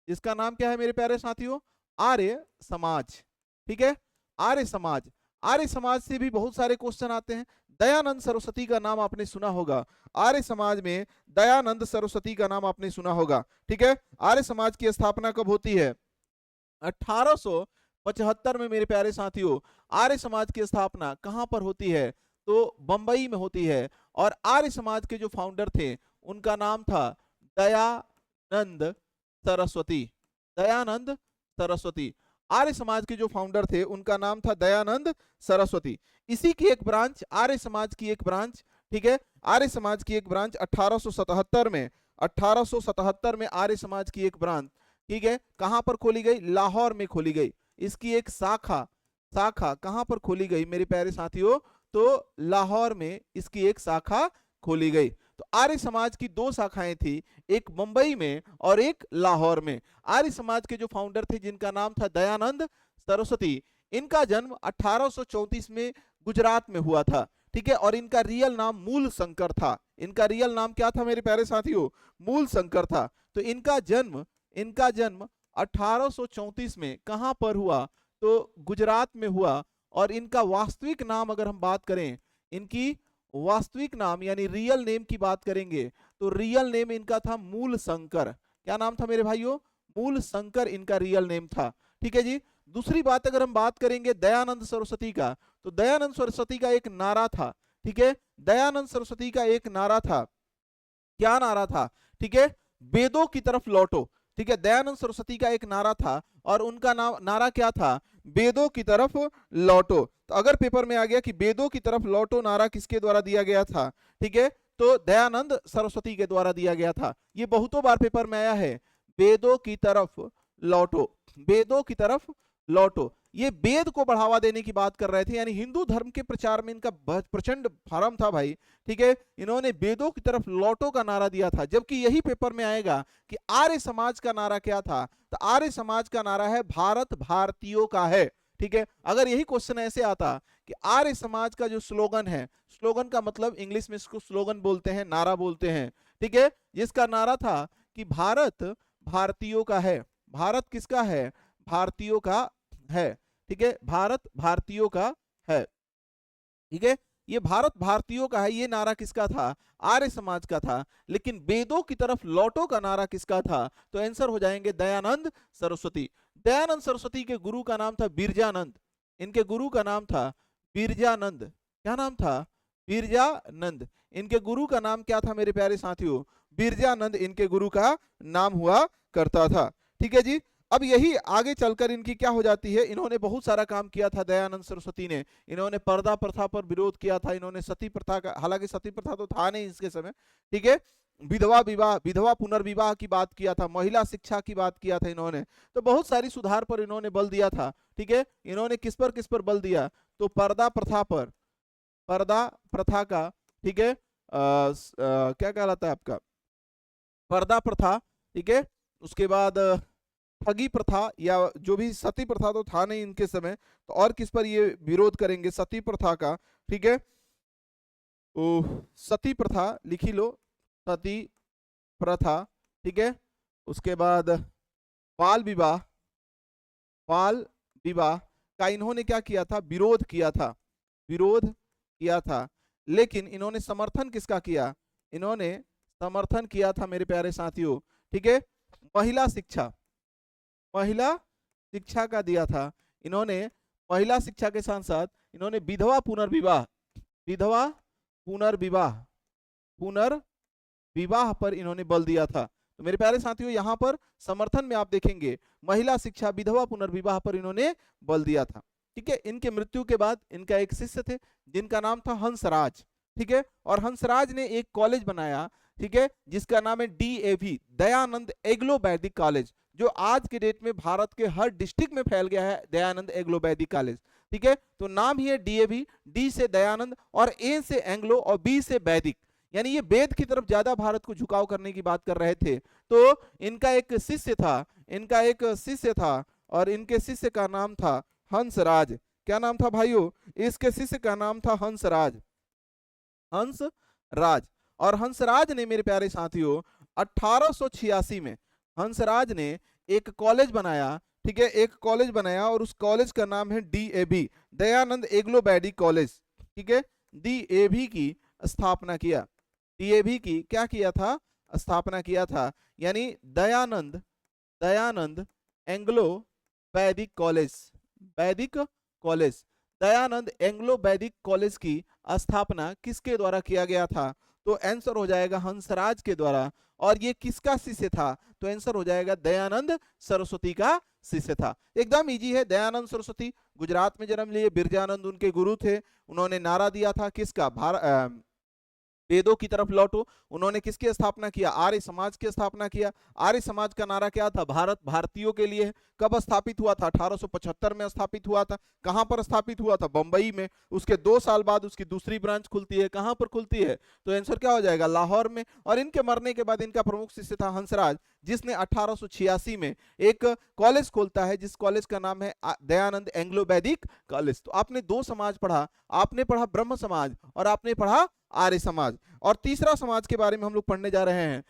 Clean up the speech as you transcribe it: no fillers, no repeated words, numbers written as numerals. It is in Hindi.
जिसका नाम क्या है मेरे प्यारे साथियों, आर्य समाज। ठीक है, आर्य समाज। आर्य समाज से भी बहुत सारे क्वेश्चन आते हैं। दयानंद सरस्वती का नाम आपने सुना होगा, आर्य समाज में दयानंद सरस्वती का नाम आपने सुना होगा। ठीक है, आर्य समाज की स्थापना कब होती है? 1875 में मेरे प्यारे साथियों आर्य समाज की स्थापना कहां पर होती है? तो बंबई में होती है। और आर्य समाज के जो फाउंडर थे उनका नाम था दयानंद सरस्वती। दयानंद सरस्वती, आर्य समाज के जो फाउंडर थे उनका नाम था दयानंद सरस्वती। इसी की एक ब्रांच, आर्य समाज की एक ब्रांच, ठीक है, आर्य समाज की एक ब्रांच 1877 में, 1877 में आर्य समाज की एक ब्रांच, ठीक है, कहां पर खोली गई? लाहौर में खोली गई। इसकी एक शाखा, शाखा कहां पर खोली गई मेरे प्यारे साथियों? तो लाहौर में इसकी एक शाखा खोली गई। तो आर्य समाज की दो शाखाएं थी, एक मुंबई में और एक लाहौर में। आर्य समाज के जो फाउंडर थे जिनका नाम था दयानंद सरस्वती, इनका जन्म 1834 में गुजरात में हुआ था। ठीक है, और इनका रियल नाम मूल शंकर था। इनका रियल नाम क्या था मेरे प्यारे साथियों? मूल शंकर था। तो इनका जन्म 1834 में कहां पर हुआ? तो गुजरात में हुआ। और इनका वास्तविक नाम अगर हम बात करें, इनकी वास्तविक नाम यानी रियल नेम की बात करेंगे तो रियल नेम इनका था मूल शंकर। क्या नाम था मेरे भाइयों? मूल शंकर इनका रियल नेम था। ठीक है जी। दूसरी बात अगर हम बात करेंगे दयानंद सरस्वती का, तो दयानंद सरस्वती का एक नारा था। ठीक है, दयानंद सरस्वती का एक नारा था। क्या नारा था? ठीक है, वेदों की तरफ लौटो। ठीक है, दयानंद सरस्वती का एक नारा था और उनका नारा क्या था? वेदों की तरफ लौटो। तो अगर पेपर में आ गया कि वेदों की तरफ लौटो नारा किसके द्वारा दिया गया था? ठीक है, तो दयानंद सरस्वती के द्वारा दिया गया था। ये बहुतों बार पेपर में आया है, वेदों की तरफ लौटो, वेदों की तरफ लौटो। ये वेद को बढ़ावा देने की बात कर रहे थे, यानी हिंदू धर्म के प्रचार में इनका प्रचंड फार्म था भाई। ठीक है, इन्होंने वेदों की तरफ लौटो का नारा दिया था। जबकि यही पेपर में आएगा कि आर्य समाज का नारा क्या था? तो आर्य समाज का नारा है भारत भारतीयों का है। ठीक है, अगर यही क्वेश्चन ऐसे आता कि आर्य समाज का जो स्लोगन है, स्लोगन का मतलब इंग्लिश में इसको स्लोगन बोलते हैं, नारा बोलते हैं। ठीक है, जिसका नारा था कि भारत भारतीयों का है। भारत किसका है? भारतीयों का है। ठीक है, भारत भारतीयों का है। ठीक है, ये भारत भारतीयों का है, ये नारा किसका था? आर्य समाज का था। लेकिन वेदों की तरफ लौटो का नारा किसका था? तो आंसर हो जाएंगे दयानंद सरस्वती। दयानंद सरस्वती के गुरु का नाम था बिरजानंद। इनके गुरु का नाम था बिरजानंद। क्या नाम था? बिरजानंद। इनके गुरु का नाम क्या था मेरे प्यारे साथियों? बिरजानंद इनके गुरु का नाम हुआ करता था। ठीक है जी। अब यही आगे चलकर इनकी क्या हो जाती है? इन्होंने बहुत सारा काम किया था दयानंद सरस्वती ने। इन्होंने पर्दा प्रथा पर विरोध किया था, इन्होंने सती प्रथा का, हालांकि सती प्रथा तो था नहीं इसके समय, ठीक है, विधवा विवाह, विधवा पुनर्विवाह की बात किया था, महिला शिक्षा की बात किया था इन्होंने। तो बहुत सारी सुधार पर इन्होंने बल दिया था। ठीक है, इन्होंने किस पर बल दिया? तो पर्दा प्रथा पर, पर्दा प्रथा का, ठीक है, क्या कहलाता है आपका, पर्दा प्रथा। ठीक है, उसके बाद ठगी प्रथा, या जो भी सती प्रथा तो था नहीं इनके समय, तो और किस पर ये विरोध करेंगे? सती प्रथा का। ठीक है, सती प्रथा लिखी लो, सती प्रथा। ठीक है, उसके बाद बाल विवाह, बाल विवाह का इन्होंने क्या किया था? विरोध किया था, विरोध किया था। लेकिन इन्होंने समर्थन किसका किया? इन्होंने समर्थन किया था मेरे प्यारे साथियों, ठीक है, महिला शिक्षा, महिला शिक्षा का दिया था इन्होंने। महिला शिक्षा के साथ साथ इन्होंने विधवा पुनर्विवाह, विधवा पुनर्विवाह, पुनर्विवाह पर इन्होंने बल दिया था। तो मेरे प्यारे साथियों यहां पर समर्थन में आप देखेंगे महिला शिक्षा, विधवा पुनर्विवाह पर इन्होंने बल दिया था। ठीक है, इनके मृत्यु के बाद इनका एक शिष्य थे जिनका नाम था हंसराज। ठीक है, और हंसराज ने एक कॉलेज बनाया, ठीक है, जिसका नाम है DAV, दयानंद एग्लो वैदिक कॉलेज, जो आज के डेट में भारत के हर डिस्ट्रिक्ट में फैल गया है, दयानंद एग्लो वैदिक कॉलेज। ठीक है, तो नाम ही है DAV, D से दयानंद और A से एंग्लो और B से वैदिक, यानी ये वेद की तरफ ज्यादा भारत को झुकाव करने की बात कर रहे थे। तो इनका एक शिष्य था, इनका एक शिष्य था और इनके शिष्य का नाम था हंसराज। क्या नाम था भाइयों? इसके शिष्य का नाम था हंसराज, हंसराज। और हंसराज ने मेरे प्यारे साथियों 1886 में, हंसराज ने एक कॉलेज बनाया, ठीक है, एक कॉलेज बनाया और उस कॉलेज का नाम है डीएवी, दयानंद एग्लो वैदिक कॉलेज, ठीक है, डीएवी की स्थापना किया। डीएवी की क्या किया था? स्थापना किया था। यानी दयानंद दयानंद एंग्लो वैदिक कॉलेज, वैदिक कॉलेज, दयानंद एंग्लो वैदिक कॉलेज की स्थापना किसके द्वारा किया गया था? तो आंसर हो जाएगा हंसराज के द्वारा। और ये किसका शिष्य था? तो आंसर हो जाएगा दयानंद सरस्वती का शिष्य था। एकदम इजी है। दयानंद सरस्वती गुजरात में जन्म लिए, बिरजानंद उनके गुरु थे। उन्होंने नारा दिया था किसका? वेदों की तरफ लौटो। उन्होंने किसकी स्थापना किया? आर्य समाज की स्थापना किया। आर्य समाज का नारा क्या था? भारत भारतीयों के लिए है। कब स्थापित हुआ था? 1875 में स्थापित हुआ था। कहां पर स्थापित हुआ था? बंबई में। उसके 2 साल बाद उसकी दूसरी ब्रांच खुलती है। कहां पर खुलती है? तो आंसर क्या हो जाएगा? लाहौर में। और इनके मरने के बाद इनका प्रमुख शिष्य था हंसराज, जिसने 1886 में एक कॉलेज खोलता है, जिस कॉलेज का नाम है दयानंद एंग्लो वैदिक कॉलेज। तो आपने 2 समाज पढ़ा, आपने पढ़ा ब्रह्म समाज और आपने पढ़ा आर्य समाज। और तीसरा समाज के बारे में हम लोग पढ़ने जा रहे हैं।